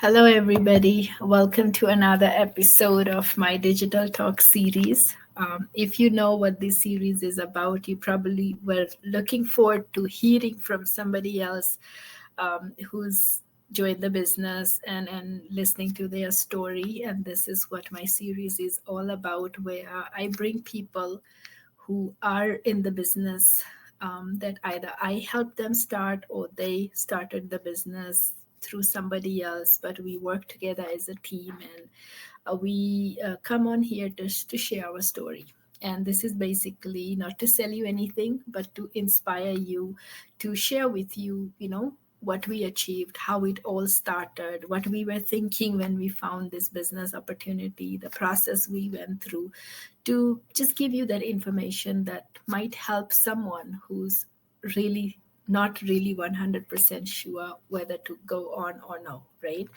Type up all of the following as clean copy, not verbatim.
Hello, everybody. Welcome to another episode of my Digital Talk series. If you know what this series is about, you probably were looking forward to hearing from somebody else who's joined the business and listening to their story. And this is what my series is all about, where I bring people who are in the business that either I helped them start or they started the business through somebody else, but we work together as a team and we come on here to share our story. And this is basically not to sell you anything, but to inspire you, to share with you, what we achieved, how it all started, what we were thinking when we found this business opportunity, the process we went through, to just give you that information that might help someone who's really not really 100% sure whether to go on or no, right?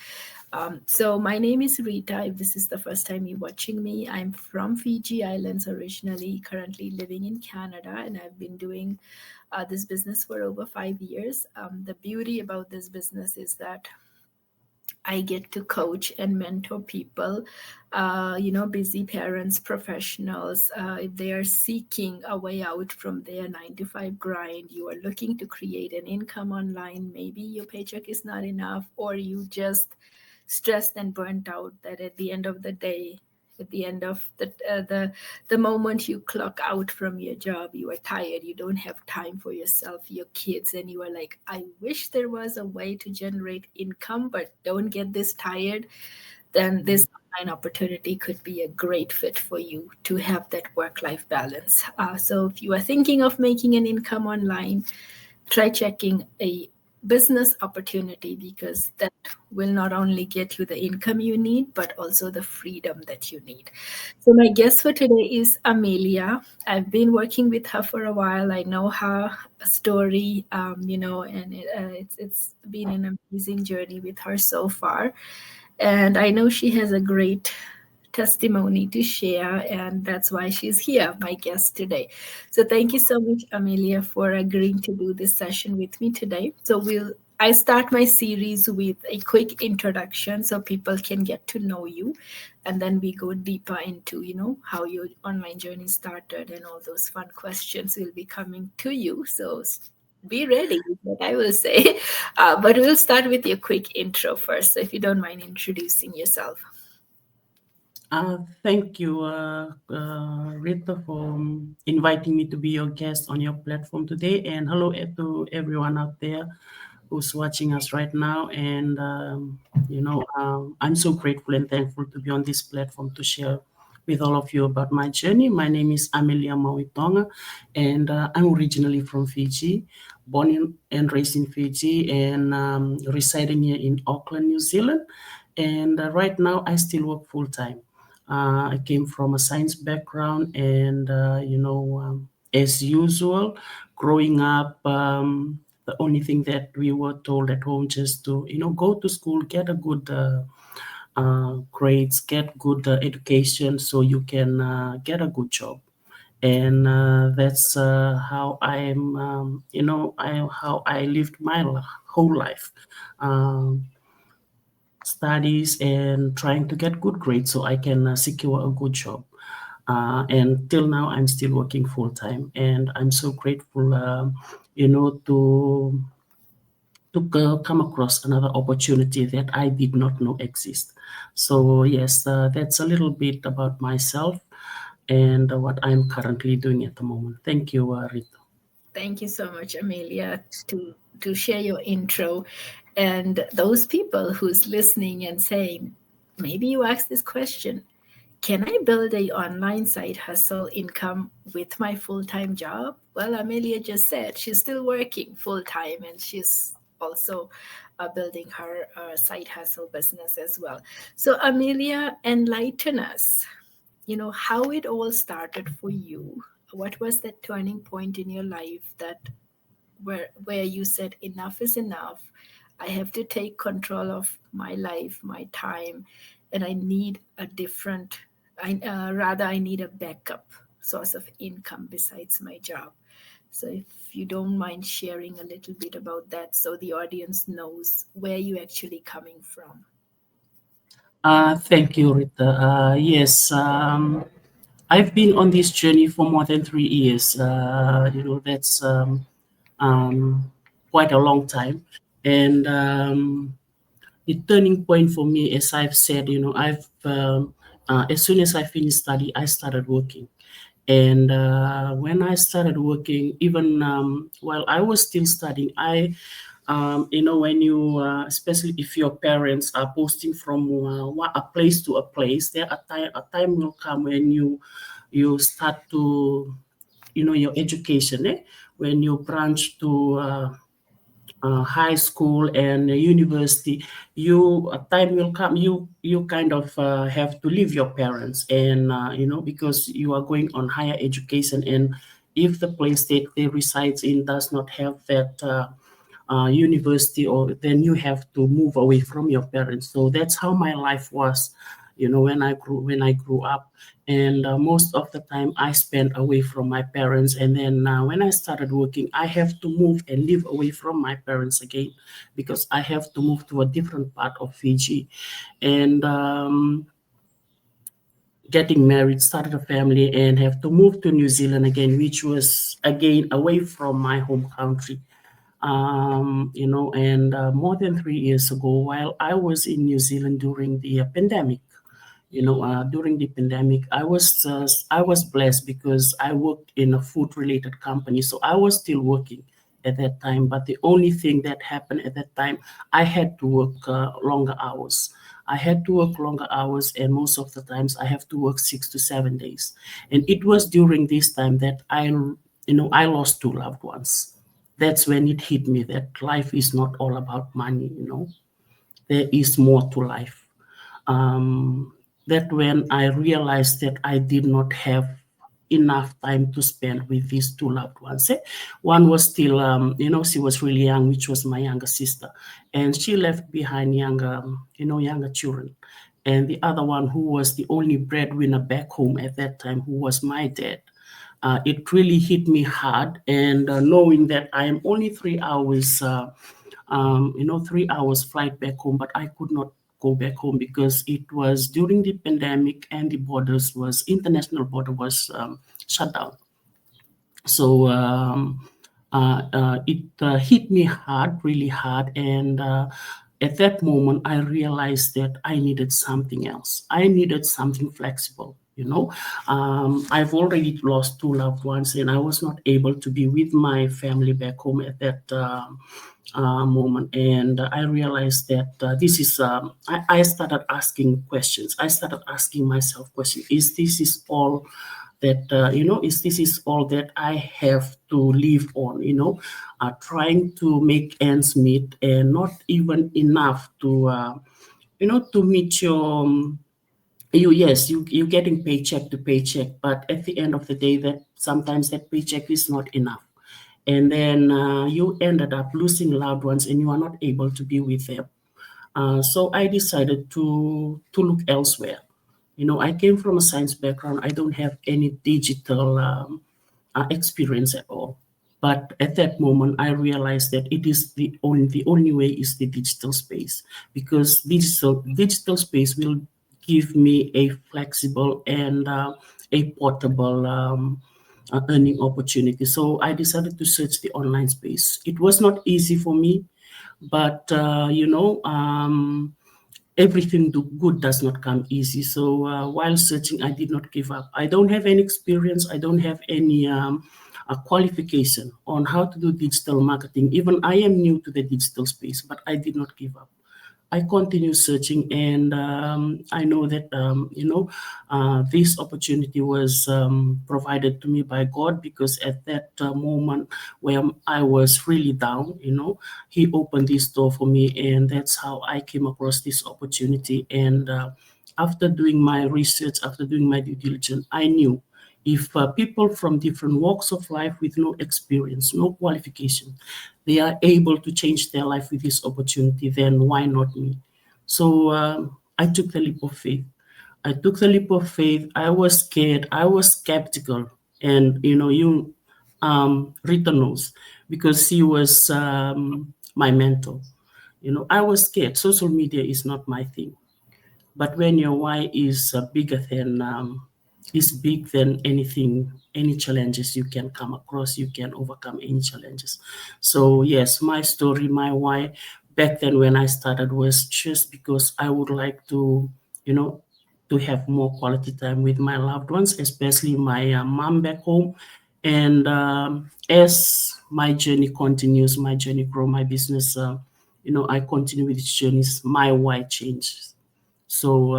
So my name is Rita. If this is the first time you're watching me, I'm from Fiji Islands originally, currently living in Canada, and I've been doing this business for over 5 years. The beauty about this business is that I get to coach and mentor people, busy parents, professionals. If they are seeking a way out from their 9 to 5 grind, you are looking to create an income online. Maybe your paycheck is not enough, or you just stressed and burnt out that at the end of the day, at the end of the moment you clock out from your job, you are tired, you don't have time for yourself, your kids, and you are like, I wish there was a way to generate income but don't get this tired. Then this online opportunity could be a great fit for you to have that work life balance. So if you are thinking of making an income online, try checking a business opportunity, because that will not only get you the income you need, but also the freedom that you need. So, my guest for today is Amelia. I've been working with her for a while. I know her story, and it's been an amazing journey with her so far. And I know she has a great testimony to share, and that's why she's here, my guest today. So thank you so much, Amelia, for agreeing to do this session with me today. So I start my series with a quick introduction so people can get to know you, and then we go deeper into, how your online journey started and all those fun questions will be coming to you. So be ready, is what I will say. But we'll start with your quick intro first. So if you don't mind introducing yourself. Thank you, Rita, for inviting me to be your guest on your platform today. And hello to everyone out there who's watching us right now. And, I'm so grateful and thankful to be on this platform to share with all of you about my journey. My name is Amelia Mauitoga, and I'm originally from Fiji, and raised in Fiji, and residing here in Auckland, New Zealand. And right now, I still work full time. I came from a science background, and as usual, growing up, the only thing that we were told at home just to go to school, get a good grades, get good education, so you can get a good job. And that's how I'm, how I lived my whole life. Um, Studies and trying to get good grades so I can secure a good job. And till now, I'm still working full time, and I'm so grateful, to come across another opportunity that I did not know exist. So yes, that's a little bit about myself and what I'm currently doing at the moment. Thank you, Rita. Thank you so much, Amelia, to share your intro. And those people who's listening and saying, maybe you ask this question, can I build a online side hustle income with my full-time job? Well, Amelia just said she's still working full-time, and she's also building her side hustle business as well. So, Amelia, enlighten us, how it all started for you. What was that turning point in your life that where you said enough is enough, I have to take control of my life, my time, and I need a different, I need a backup source of income besides my job. So if you don't mind sharing a little bit about that so the audience knows where you actually coming from. Thank you, Rita. Yes, I've been on this journey for more than 3 years. That's um, quite a long time. And the turning point for me, as I've said, as soon as I finished study, I started working. And when I started working, even while I was still studying, when you, especially if your parents are posting from a place to a place, a time will come when you start to, your education, when you branch to high school and university, a time will come, you kind of have to leave your parents, and because you are going on higher education, and if the place that they reside in does not have that university, or then you have to move away from your parents. So that's how my life was, when I grew up. And most of the time I spent away from my parents, and then when I started working, I have to move and live away from my parents again, because I have to move to a different part of Fiji. And getting married, started a family, and have to move to New Zealand again, which was again away from my home country. And more than 3 years ago, while I was in New Zealand during the pandemic, during the pandemic, I was blessed because I worked in a food related company, so I was still working at that time. But the only thing that happened at that time, I had to work longer hours. I had to work longer hours, and most of the times I have to work 6 to 7 days. And it was during this time that I lost two loved ones. That's when it hit me that life is not all about money. There is more to life. um, that when I realized that I did not have enough time to spend with these two loved ones. One was still, she was really young, which was my younger sister, and she left behind younger children. And the other one, who was the only breadwinner back home at that time, who was my dad. It really hit me hard, and knowing that I am only 3 hours 3 hours flight back home, but I could not go back home because it was during the pandemic and the international border was shut down. So it hit me hard, really hard. And at that moment, I realized that I needed something else. I needed something flexible. I've already lost two loved ones, and I was not able to be with my family back home at that moment. And I realized that this is, I started asking questions. I started asking myself questions. Is this all that, is this is all that I have to live on, trying to make ends meet, and not even enough to meet your, yes, you're getting paycheck to paycheck, but at the end of the day, that sometimes that paycheck is not enough. And then you ended up losing loved ones, and you are not able to be with them. So I decided to look elsewhere. I came from a science background. I don't have any digital experience at all. But at that moment, I realized that it is the only way is the digital space, because digital space will give me a flexible and a portable earning opportunity. So I decided to search the online space. It was not easy for me, but everything good does not come easy. So while searching, I did not give up. I don't have any experience. I don't have any qualification on how to do digital marketing. Even I am new to the digital space, but I did not give up. I continue searching, and I know that this opportunity was provided to me by God, because at that moment where I was really down, He opened this door for me, and that's how I came across this opportunity. And after doing my research, after doing my due diligence, I knew if people from different walks of life with no experience, no qualification, they are able to change their life with this opportunity, then why not me? So I took the leap of faith. I took the leap of faith. I was scared. I was skeptical. And, Rita knows, because she was my mentor. I was scared. Social media is not my thing. But when your why is bigger than is big than anything, any challenges you can come across, you can overcome any challenges. So yes, my story, my why back then when I started was just because I would like to, you know, to have more quality time with my loved ones, especially my mom back home. And as my journey continues, my journey grow, my business, I continue with its journeys. My why changes. So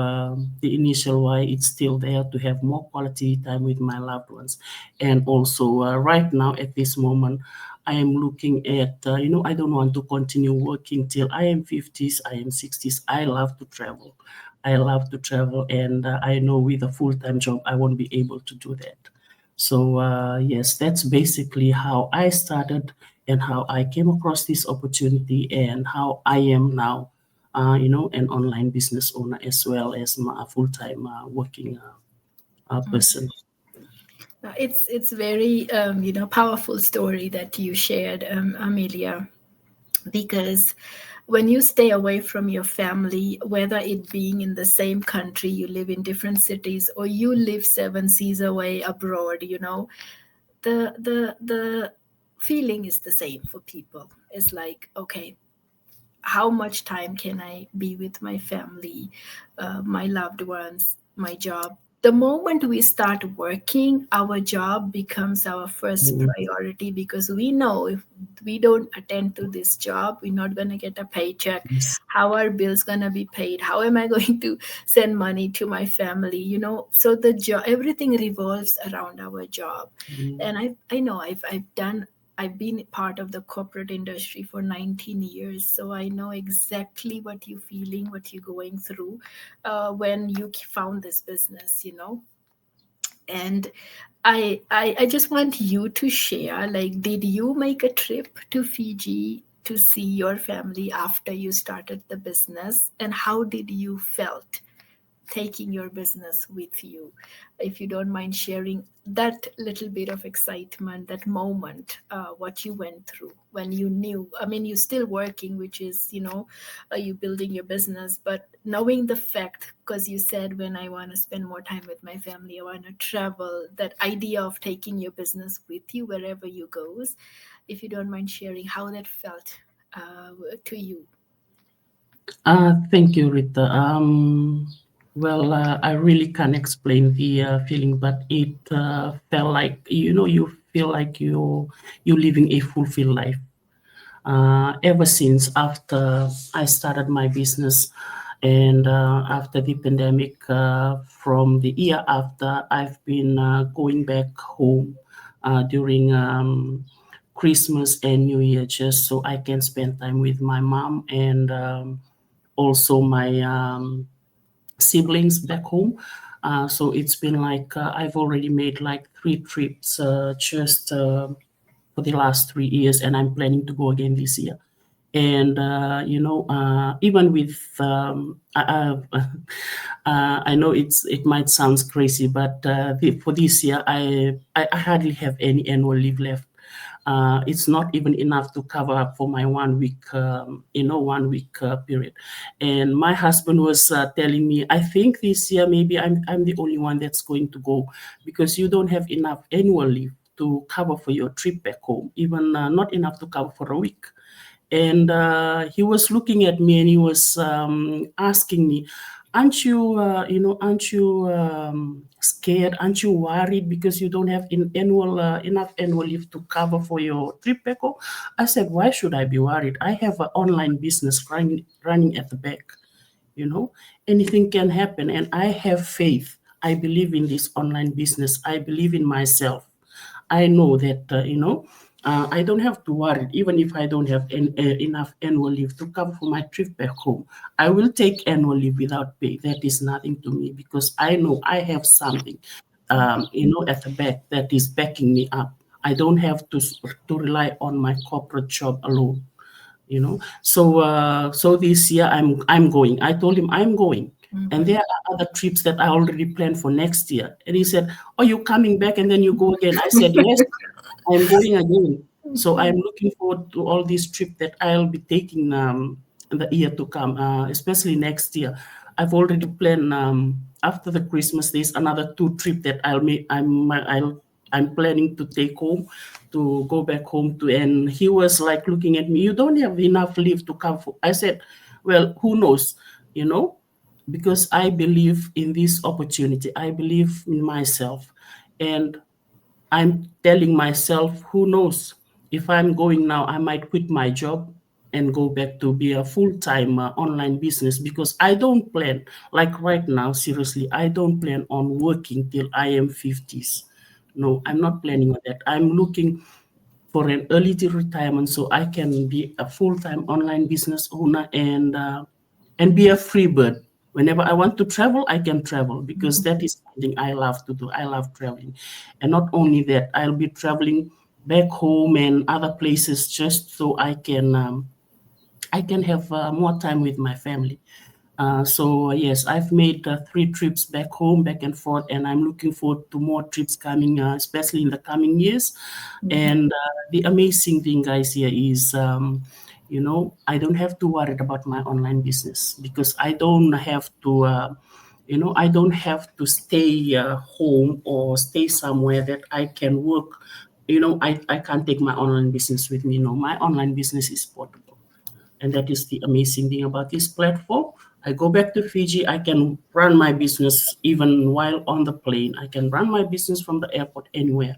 the initial why it's still there to have more quality time with my loved ones, and also right now at this moment, I am looking at I don't want to continue working till I am 50s, I am 60s. I love to travel. I love to travel, and I know with a full time job I won't be able to do that. So yes, that's basically how I started and how I came across this opportunity and how I am now an online business owner as well as a full-time working person. It's very powerful story that you shared, Amelia, because when you stay away from your family, whether it being in the same country, you live in different cities, or you live seven seas away abroad, the feeling is the same for people. It's like, okay, how much time can I be with my family, my loved ones, my job? The moment we start working, our job becomes our first Mm, priority, because we know if we don't attend to this job, we're not going to get a paycheck. yes. How are bills going to be paid? How am I going to send money to my family? So the job, everything revolves around our job. Mm, And I know I've been part of the corporate industry for 19 years, so I know exactly what you're feeling, what you're going through when you found this business. And I just want you to share, like, did you make a trip to Fiji to see your family after you started the business, and how did you felt taking your business with you? If you don't mind sharing that little bit of excitement, that moment, what you went through when you knew. I mean, you're still working, which is, you building your business, but knowing the fact, because you said, when I want to spend more time with my family, I want to travel, that idea of taking your business with you wherever you goes. If you don't mind sharing how that felt to you. Thank you, Rita. Well, I really can't explain the feeling, but it felt like you feel like you're living a fulfilled life. Ever since after I started my business, and after the pandemic, from the year after, I've been going back home during Christmas and New Year just so I can spend time with my mom and also my siblings back home. So it's been like I've already made like 3 trips just for the last 3 years, and I'm planning to go again this year. And even with I know it might sound crazy, but for this year I hardly have any annual leave left. It's not even enough to cover up for my 1 week, 1 week period. And my husband was telling me, I think this year maybe I'm the only one that's going to go because you don't have enough annual leave to cover for your trip back home, even not enough to cover for a week. And he was looking at me and he was asking me, aren't you scared? Aren't you worried because you don't have enough annual leave to cover for your trip back home? I said, why should I be worried? I have an online business running at the back. you know Anything can happen, and I have faith. I believe in this online business. I believe in myself. I know that I don't have to worry. Even if I don't have enough annual leave to cover for my trip back home, I will take annual leave without pay. That is nothing to me because I know I have something at the back that is backing me up. I don't have to rely on my corporate job alone. So this year I'm going. I told him I'm going, and Mhm. there are other trips that I already planned for next year. And he said, "Oh, you coming back and then you go again?" I said, "Yes, I'm going again." So I'm looking forward to all these trips that I'll be taking in the year to come, especially next year. I've already planned after the Christmas. There's another 2 trip that I'll make. I'm planning to take home, to go back home to. And he was like looking at me. You don't have enough leave to come for. I said, well, who knows, you know, because I believe in this opportunity. I believe in myself, and I'm telling myself, who knows? If I'm going now, I might quit my job and go back to be a full-time online business, because I don't plan, like right now, seriously, I don't plan on working till I am 50s. No, I'm not planning on that. I'm looking for an early retirement so I can be a full-time online business owner, and be a free bird. Whenever I want to travel, I can travel, because that is something I love to do. I love traveling. And not only that, I'll be traveling back home and other places just so I can have more time with my family. So yes, I've made 3 trips back home, back and forth, and I'm looking forward to more trips coming, especially in the coming years. And the amazing thing, guys, here is, I don't have to worry about my online business, because I don't have to, I don't have to stay home or stay somewhere that I can work. I can't take my online business with me. No, my online business is portable. And that is the amazing thing about this platform. I go back to Fiji, I can run my business even while on the plane. I can run my business from the airport anywhere.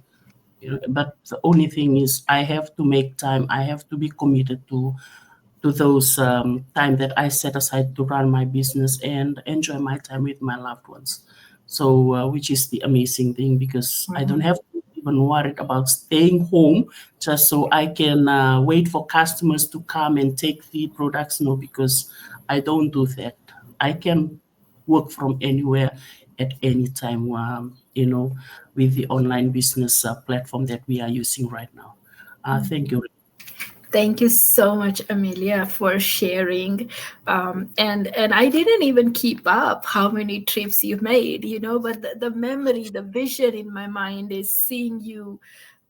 But the only thing is I have to make time. I have to be committed to those time that I set aside to run my business and enjoy my time with my loved ones. So, which is the amazing thing, because I don't have to even worry about staying home just so I can wait for customers to come and take the products. No, because I don't do that. I can work from anywhere at any time, with the online business platform that we are using right now. Thank you. Thank you so much, Amelia, for sharing. And I didn't even keep up how many trips you made, but the memory, the vision in my mind is seeing you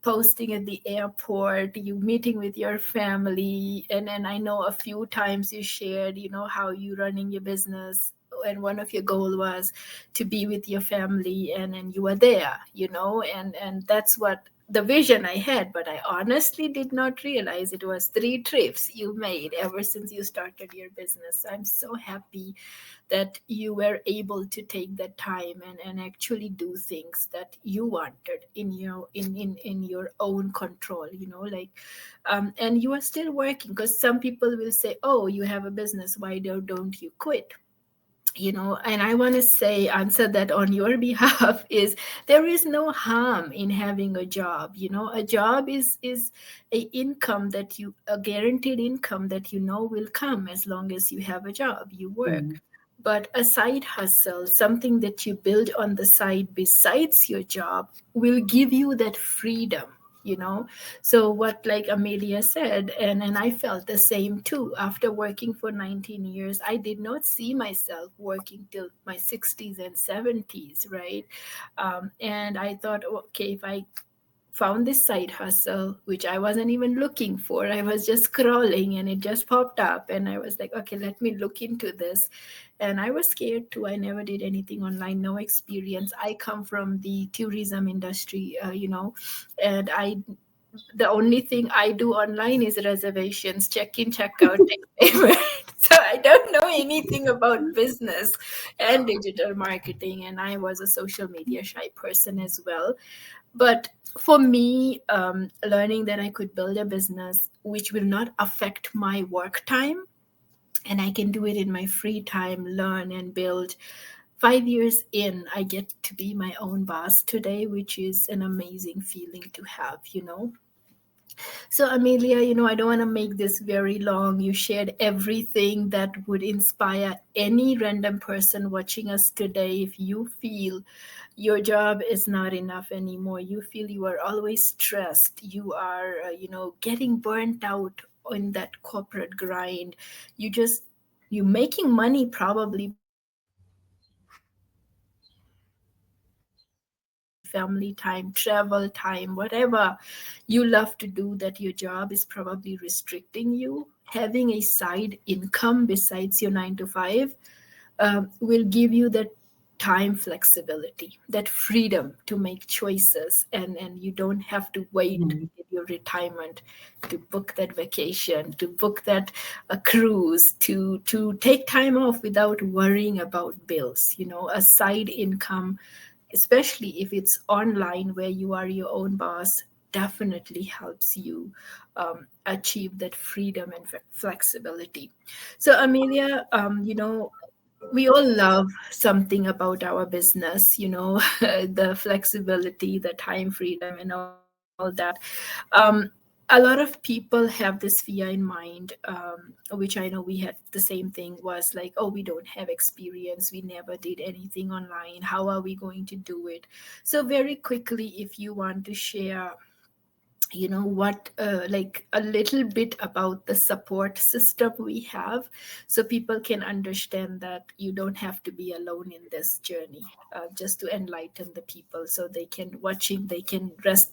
posting at the airport, you meeting with your family. And then I know a few times you shared, how you running your business. And one of your goal was to be with your family, and you were there, and that's what the vision I had, but I honestly did not realize it was 3 trips you made ever since you started your business. I'm so happy that you were able to take that time and actually do things that you wanted in your own control, like and you are still working, because some people will say, oh, you have a business, why don't you quit? And I want to say, answer that on your behalf, is there is no harm in having a job. A job is a guaranteed income that will come as long as you have a job, you Mm, work. But a side hustle, something that you build on the side besides your job, will give you that freedom. you know so what, like Amelia said, and I felt the same too. After working for 19 years, I did not see myself working till my 60s and 70s, right? And I thought, okay, if I found this side hustle, which I wasn't even looking for, I was just scrolling and it just popped up, and I was like, okay, let me look into this. And I was scared too. I never did anything online, no experience. I come from the tourism industry, and the only thing I do online is reservations, check in, check out, take payment. So I don't know anything about business and digital marketing. And I was a social media shy person as well. But for me, learning that I could build a business which will not affect my work time, and I can do it in my free time, learn and build. 5 years in, I get to be my own boss today, which is an amazing feeling to have. So, Amelia, I don't want to make this very long. You shared everything that would inspire any random person watching us today. If you feel your job is not enough anymore, you feel you are always stressed, you are, getting burnt out in that corporate grind, you're making money probably, but you don't have family time, travel time, whatever you love to do, that your job is probably restricting you. Having a side income besides your 9 to 5 will give you that time flexibility, that freedom to make choices, and you don't have to wait Mm. in your retirement to book that vacation, to book that cruise, to take time off without worrying about bills. A side income, especially if it's online where you are your own boss, definitely helps you achieve that freedom and flexibility. So, Amelia, we all love something about our business, the flexibility, the time freedom, and all that. A lot of people have this fear in mind, which I know we had the same thing, was like, oh, we don't have experience, we never did anything online, how are we going to do it? So, very quickly, if you want to share what like a little bit about the support system we have, so people can understand that you don't have to be alone in this journey, just to enlighten the people so they can watching, they can rest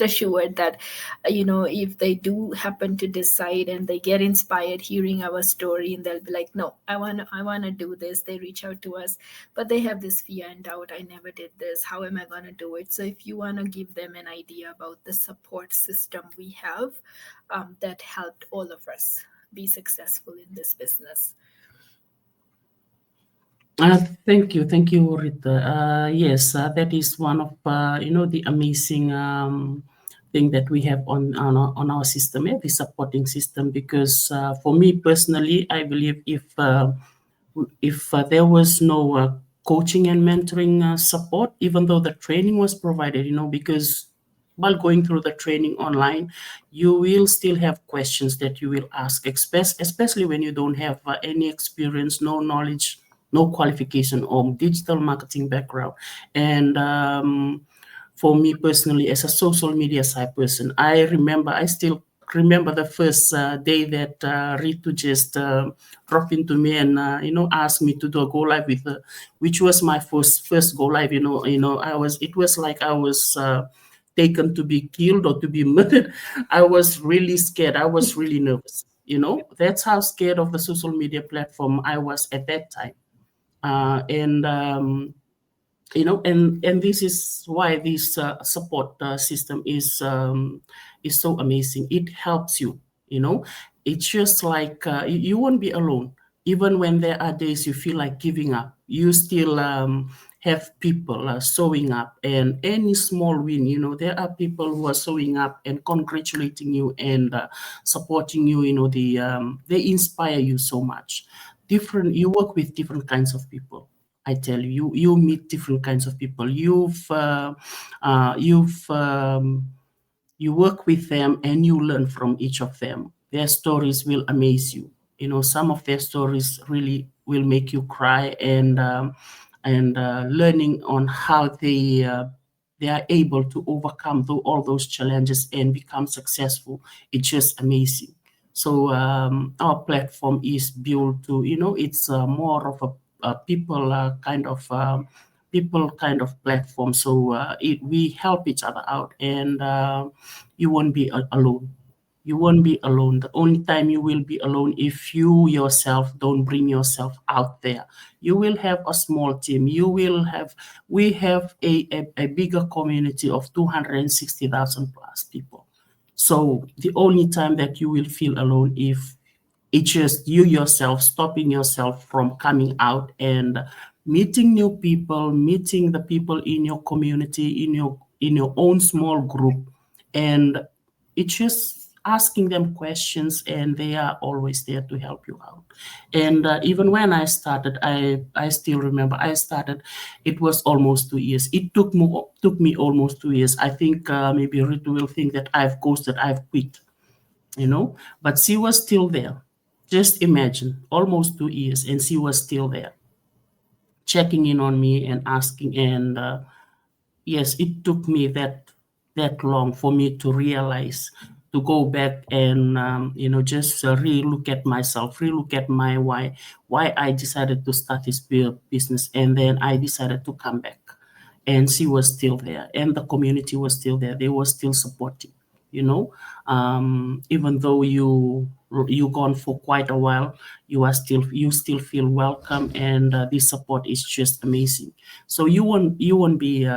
assured that if they do happen to decide and they get inspired hearing our story, and they'll be like, no, I want to do this, they reach out to us, but they have this fear and doubt, I never did this, how am I going to do it? So if you want to give them an idea about the support system we have, that helped all of us be successful in this business. Thank you, Rita. Yes, that is one of the amazing thing that we have on our system, the supporting system. Because for me personally, I believe if there was no coaching and mentoring support, even though the training was provided, because while going through the training online, you will still have questions that you will ask, especially when you don't have any experience, no knowledge, no qualification or digital marketing background. And for me personally, as a social media side person, I still remember the first day that Ritu just dropped into me and asked me to do a go live with her, which was my first go live. It was like I was taken to be killed or to be murdered. I was really scared. I was really nervous. That's how scared of the social media platform I was at that time. And and this is why this support system is so amazing. It helps you. It's just like you won't be alone. Even when there are days you feel like giving up, you still have people showing up, and any small win, there are people who are showing up and congratulating you and supporting you. They inspire you so much. You work with different kinds of people. I tell you, you meet different kinds of people. You work with them and you learn from each of them. Their stories will amaze you. Some of their stories really will make you cry, and learning on how they are able to overcome all those challenges and become successful. It's just amazing. So our platform is built to, it's more of a people kind of platform. So we help each other out, and you won't be alone. You won't be alone. The only time you will be alone if you yourself don't bring yourself out there. You will have a small team. We have a bigger community of 260,000 plus people. So the only time that you will feel alone if it's just you yourself stopping yourself from coming out and meeting new people, meeting the people in your community, in your own small group, and it's just asking them questions, and they are always there to help you out. And even when I started, I still remember I started. It was almost 2 years. It took me almost 2 years. I think maybe Ritu will think that I've ghosted, I've quit, but she was still there. Just imagine, almost 2 years, and she was still there, checking in on me and asking. And yes, it took me that long for me to realize, to go back and just re-look at myself, re-look at my why I decided to start this business, and then I decided to come back. And she was still there, and the community was still there. They were still supporting. you know. Even though you gone for quite a while, you still feel welcome, and this support is just amazing. So you won't be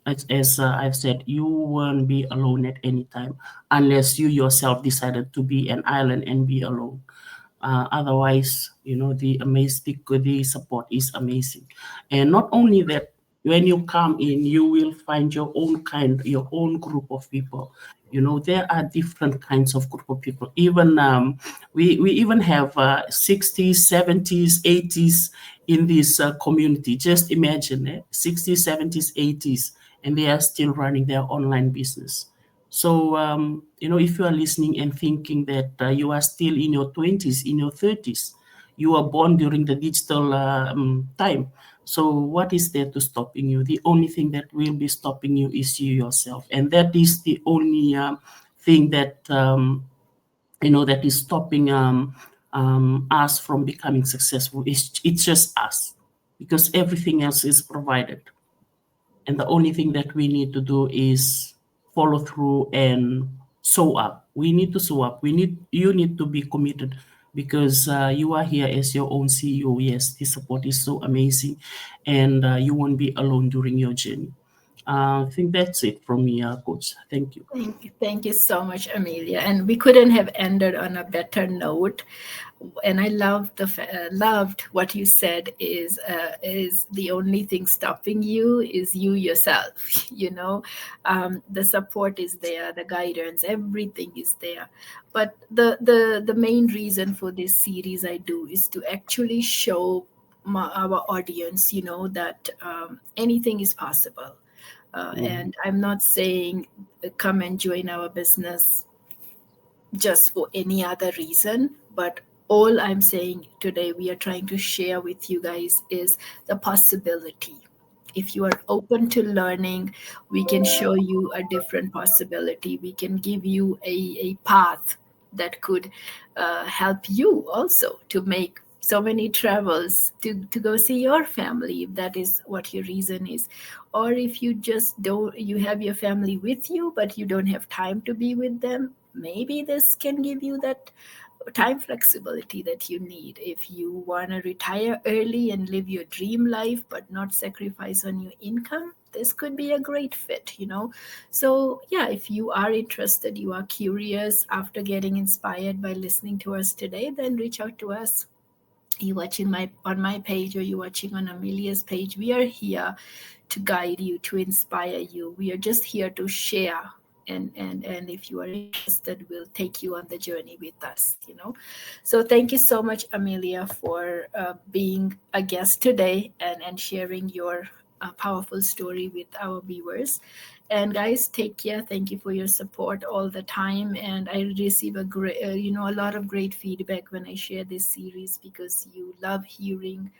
as I've said, you won't be alone at any time unless you yourself decided to be an island and be alone. Otherwise, the support is amazing. And not only that, when you come in, you will find your own group of people. There are different kinds of group of people. Even we even have 60s, 70s, 80s in this community. Just imagine, 60s, 70s, 80s, and they are still running their online business. So, if you are listening and thinking that you are still in your 20s, in your 30s, you are born during the digital time. So, what is there to stopping you? The only thing that will be stopping you is you yourself. And that is the only thing that is stopping us from becoming successful. It's just us, because everything else is provided, and the only thing that we need to do is follow through and show up. We need to show up. You need to be committed, because you are here as your own CEO. Yes, this support is so amazing, and you won't be alone during your journey. I think that's it from me, Coach. Thank you. Thank you so much, Amelia. And we couldn't have ended on a better note. And I loved what you said is the only thing stopping you is you yourself. The support is there, the guidance, everything is there. But the main reason for this series I do is to actually show our audience, that anything is possible. Mhm. And I'm not saying come and join our business just for any other reason, but all I'm saying today, we are trying to share with you guys is the possibility. If you are open to learning, we can show you a different possibility. We can give you a path that could help you also to make so many travels to go see your family, if that is what your reason is. Or if you just don't, you have your family with you but you don't have time to be with them, maybe this can give you that time flexibility that you need. If you want to retire early and live your dream life but not sacrifice on your income, this could be a great fit. So yeah, if you are interested, you are curious after getting inspired by listening to us today, then reach out to us. You watching my on my page or you watching on Amelia's page, we are here to guide you, to inspire you. We are just here to share. And if you are interested, we'll take you on the journey with us. So thank you so much, Amelia, for being a guest today and sharing your powerful story with our viewers. And guys, take care. Thank you for your support all the time. And I receive a lot of great feedback when I share this series, because you love hearing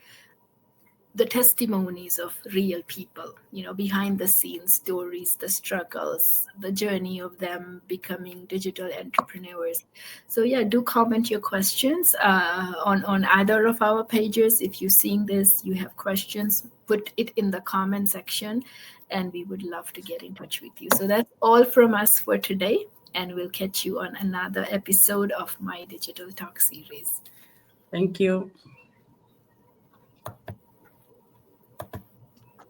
the testimonies of real people, behind the scenes stories, the struggles, the journey of them becoming digital entrepreneurs. So yeah, do comment your questions on either of our pages. If you're seeing this, you have questions, put it in the comment section, and we would love to get in touch with you. So that's all from us for today, and we'll catch you on another episode of my Digital Talk series. Thank you.